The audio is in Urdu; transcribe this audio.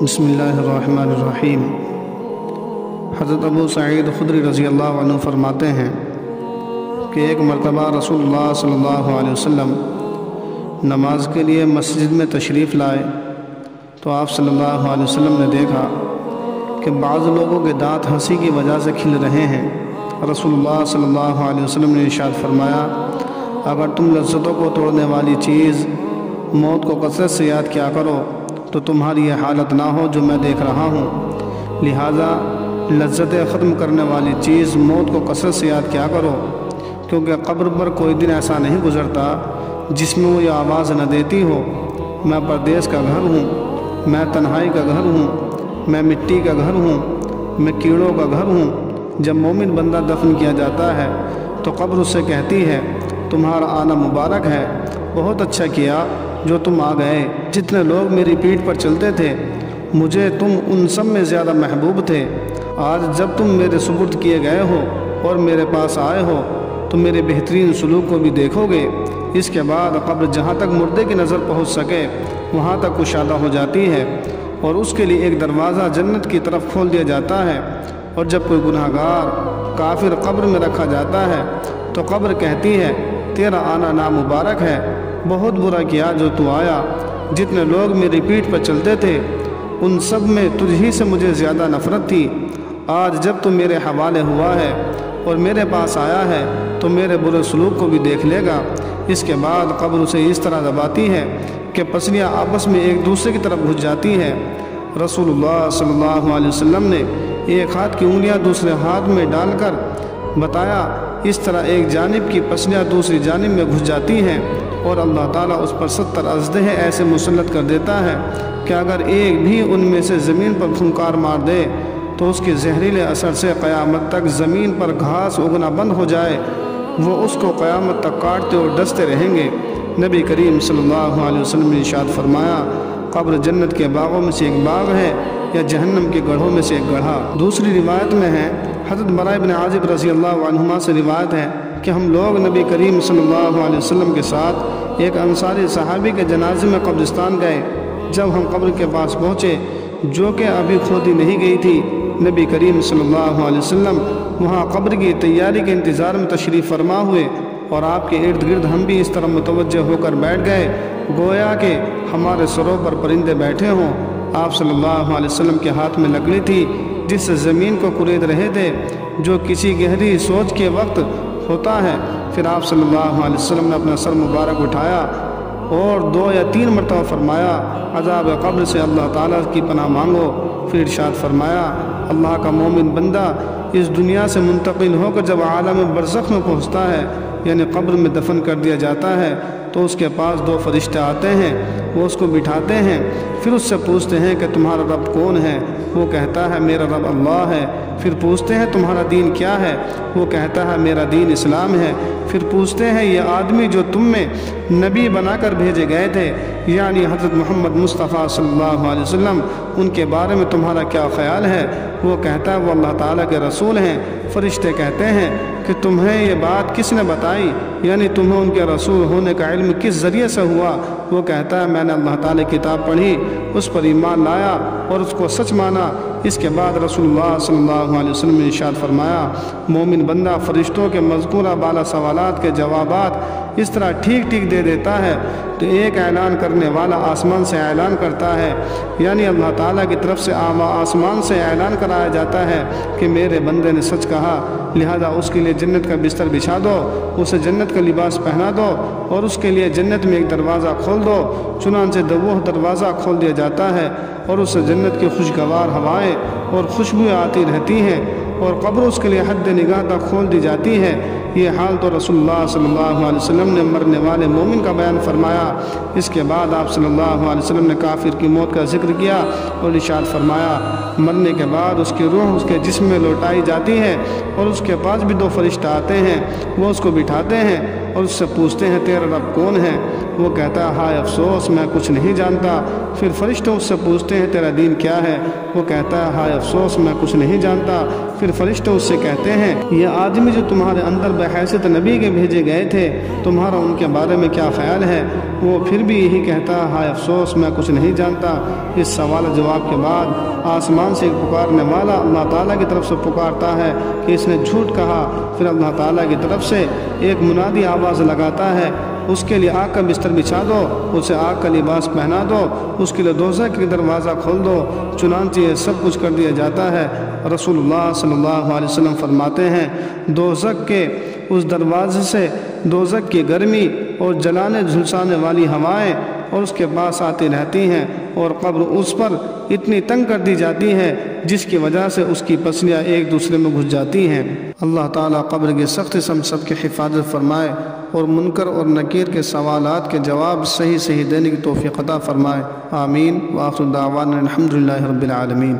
بسم اللہ الرحمن الرحیم۔ حضرت ابو سعید خدری رضی اللہ عنہ فرماتے ہیں کہ ایک مرتبہ رسول اللہ صلی اللہ علیہ وسلم نماز کے لیے مسجد میں تشریف لائے تو آپ صلی اللہ علیہ وسلم نے دیکھا کہ بعض لوگوں کے دانت ہنسی کی وجہ سے کھل رہے ہیں۔ رسول اللہ صلی اللہ علیہ وسلم نے ارشاد فرمایا، اگر تم لذتوں کو توڑنے والی چیز موت کو کثرت سے یاد کیا کرو تو تمہاری یہ حالت نہ ہو جو میں دیکھ رہا ہوں۔ لہٰذا لذتیں ختم کرنے والی چیز موت کو کثرت سے یاد کیا کرو، کیونکہ قبر پر کوئی دن ایسا نہیں گزرتا جس میں وہ یہ آواز نہ دیتی ہو، میں پردیس کا گھر ہوں، میں تنہائی کا گھر ہوں، میں مٹی کا گھر ہوں، میں کیڑوں کا گھر ہوں۔ جب مومن بندہ دفن کیا جاتا ہے تو قبر اس سے کہتی ہے، تمہارا آنا مبارک ہے، بہت اچھا کیا جو تم آ گئے۔ جتنے لوگ میری پیٹھ پر چلتے تھے مجھے تم ان سب میں زیادہ محبوب تھے۔ آج جب تم میرے سپرد کیے گئے ہو اور میرے پاس آئے ہو تو میرے بہترین سلوک کو بھی دیکھو گے۔ اس کے بعد قبر جہاں تک مردے کی نظر پہنچ سکے وہاں تک کشادہ ہو جاتی ہے اور اس کے لیے ایک دروازہ جنت کی طرف کھول دیا جاتا ہے، اور جب کوئی گناہگار کافر قبر میں رکھا جاتا ہے تو قبر کہتی ہے، تیرا آنا نامبارک ہے، بہت برا کیا جو تو آیا۔ جتنے لوگ میری پیٹھ پر چلتے تھے ان سب میں تجھ ہی سے مجھے زیادہ نفرت تھی۔ آج جب تو میرے حوالے ہوا ہے اور میرے پاس آیا ہے تو میرے برے سلوک کو بھی دیکھ لے گا۔ اس کے بعد قبر اسے اس طرح دباتی ہے کہ پسلیاں آپس میں ایک دوسرے کی طرف گھس جاتی ہے۔ رسول اللہ صلی اللہ علیہ وسلم نے ایک ہاتھ کی انگلیاں دوسرے ہاتھ میں ڈال کر بتایا، اس طرح ایک جانب کی پسلیاں دوسری جانب میں گھس جاتی ہیں اور اللہ تعالیٰ اس پر 70 اژدہے ایسے مسلط کر دیتا ہے کہ اگر ایک بھی ان میں سے زمین پر پھنکار مار دے تو اس کے زہریلے اثر سے قیامت تک زمین پر گھاس اگنا بند ہو جائے، وہ اس کو قیامت تک کاٹتے اور ڈستے رہیں گے۔ نبی کریم صلی اللہ علیہ وسلم نے ارشاد فرمایا، قبر جنت کے باغوں میں سے ایک باغ ہے یا جہنم کے گڑھوں میں سے ایک گڑھا۔ دوسری روایت میں ہے، حضرت براء بن عازب رضی اللہ عنہما سے روایت ہے کہ ہم لوگ نبی کریم صلی اللہ علیہ وسلم کے ساتھ ایک انصاری صحابی کے جنازے میں قبرستان گئے۔ جب ہم قبر کے پاس پہنچے جو کہ ابھی کھودی نہیں گئی تھی، نبی کریم صلی اللہ علیہ وسلم وہاں قبر کی تیاری کے انتظار میں تشریف فرما ہوئے اور آپ کے ارد گرد ہم بھی اس طرح متوجہ ہو کر بیٹھ گئے گویا کہ ہمارے سروں پر پرندے بیٹھے ہوں۔ آپ صلی اللہ علیہ وسلم کے ہاتھ میں لکڑی تھی جس سے زمین کو کورید رہے تھے، جو کسی گہری سوچ کے وقت ہوتا ہے۔ پھر آپ صلی اللہ علیہ وسلم نے اپنا سر مبارک اٹھایا اور 2 یا 3 مرتبہ فرمایا، عذاب قبر سے اللہ تعالیٰ کی پناہ مانگو۔ پھر ارشاد فرمایا، اللہ کا مومن بندہ اس دنیا سے منتقل ہو کر جب عالم برزخ میں پہنچتا ہے یعنی قبر میں دفن کر دیا جاتا ہے تو اس کے پاس 2 فرشتے آتے ہیں، وہ اس کو بٹھاتے ہیں، پھر اس سے پوچھتے ہیں کہ تمہارا رب کون ہے؟ وہ کہتا ہے میرا رب اللہ ہے۔ پھر پوچھتے ہیں تمہارا دین کیا ہے؟ وہ کہتا ہے میرا دین اسلام ہے۔ پھر پوچھتے ہیں یہ آدمی جو تم میں نبی بنا کر بھیجے گئے تھے یعنی حضرت محمد مصطفیٰ صلی اللہ علیہ وسلم، ان کے بارے میں تمہارا کیا خیال ہے؟ وہ کہتا ہے وہ اللہ تعالیٰ کے رسول ہیں۔ فرشتے کہتے ہیں کہ تمہیں یہ بات کس نے بتائی، یعنی تمہیں ان کے رسول ہونے کا علم کس ذریعے سے ہوا؟ وہ کہتا ہے میں نے اللہ تعالیٰ کی کتاب پڑھی، اس پر ایمان لایا اور اس کو سچ مانا۔ اس کے بعد رسول اللہ صلی اللہ علیہ وسلم نے ارشاد فرمایا، مومن بندہ فرشتوں کے مذکورہ بالا سوالات کے جوابات اس طرح ٹھیک ٹھیک دے دیتا ہے تو ایک اعلان کرنے والا آسمان سے اعلان کرتا ہے، یعنی اللہ تعالیٰ کی طرف سے آسمان سے اعلان کرایا جاتا ہے کہ میرے بندے نے سچ کہا، لہذا اس کے لیے جنت کا بستر بچھا دو، اسے جنت کا لباس پہنا دو اور اس کے لیے جنت میں ایک دروازہ کھول دو۔ چنانچہ وہ دروازہ کھول دیا جاتا ہے اور اسے جنت کی خوشگوار ہوائیں اور خوشبوئیں آتی رہتی ہیں اور قبر اس کے لیے حد نگاہ تک کھول دی جاتی ہے۔ یہ حال تو رسول اللہ صلی اللہ علیہ وسلم نے مرنے والے مومن کا بیان فرمایا۔ اس کے بعد آپ صلی اللہ علیہ وسلم نے کافر کی موت کا ذکر کیا اور ارشاد فرمایا، مرنے کے بعد اس کی روح اس کے جسم میں لوٹائی جاتی ہے اور اس کے پاس بھی 2 فرشتے آتے ہیں، وہ اس کو بٹھاتے ہیں اور اس سے پوچھتے ہیں تیرا رب کون ہے؟ وہ کہتا ہے ہائے افسوس میں کچھ نہیں جانتا۔ پھر فرشتے اس سے پوچھتے ہیں تیرا دین کیا ہے؟ وہ کہتا ہے ہائے افسوس میں کچھ نہیں جانتا۔ پھر فرشتے اس سے کہتے ہیں یہ آدمی جو تمہارے اندر بحیثیت نبی کے بھیجے گئے تھے تمہارا ان کے بارے میں کیا خیال ہے؟ وہ پھر بھی یہی کہتا ہے ہائے افسوس میں کچھ نہیں جانتا۔ اس سوال جواب کے بعد آسمان سے ایک پکارنے والا اللہ تعالیٰ کی طرف سے پکارتا ہے کہ اس نے جھوٹ کہا۔ پھر اللہ تعالیٰ کی طرف سے ایک منادی آواز لگاتا ہے اس کے لیے آگ کا بستر بچھا دو، اسے آگ کا لباس پہنا دو، اس کے لیے دوزخ کے دروازہ کھول دو۔ چنانچہ یہ سب کچھ کر دیا جاتا ہے۔ رسول اللہ صلی اللہ علیہ وسلم فرماتے ہیں دوزخ کے اس دروازے سے دوزخ کی گرمی اور جلانے جھلسانے والی ہوائیں اور اس کے پاس آتی رہتی ہیں، اور قبر اس پر اتنی تنگ کر دی جاتی ہے جس کی وجہ سے اس کی پسلیاں ایک دوسرے میں گھس جاتی ہیں۔ اللہ تعالیٰ قبر کی سختی سے ہم سب کی حفاظت فرمائے اور منکر اور نکیر کے سوالات کے جواب صحیح دینے کی توفیق عطا فرمائے۔ آمین۔ وآخر دعوانا الحمدللہ رب العالمین۔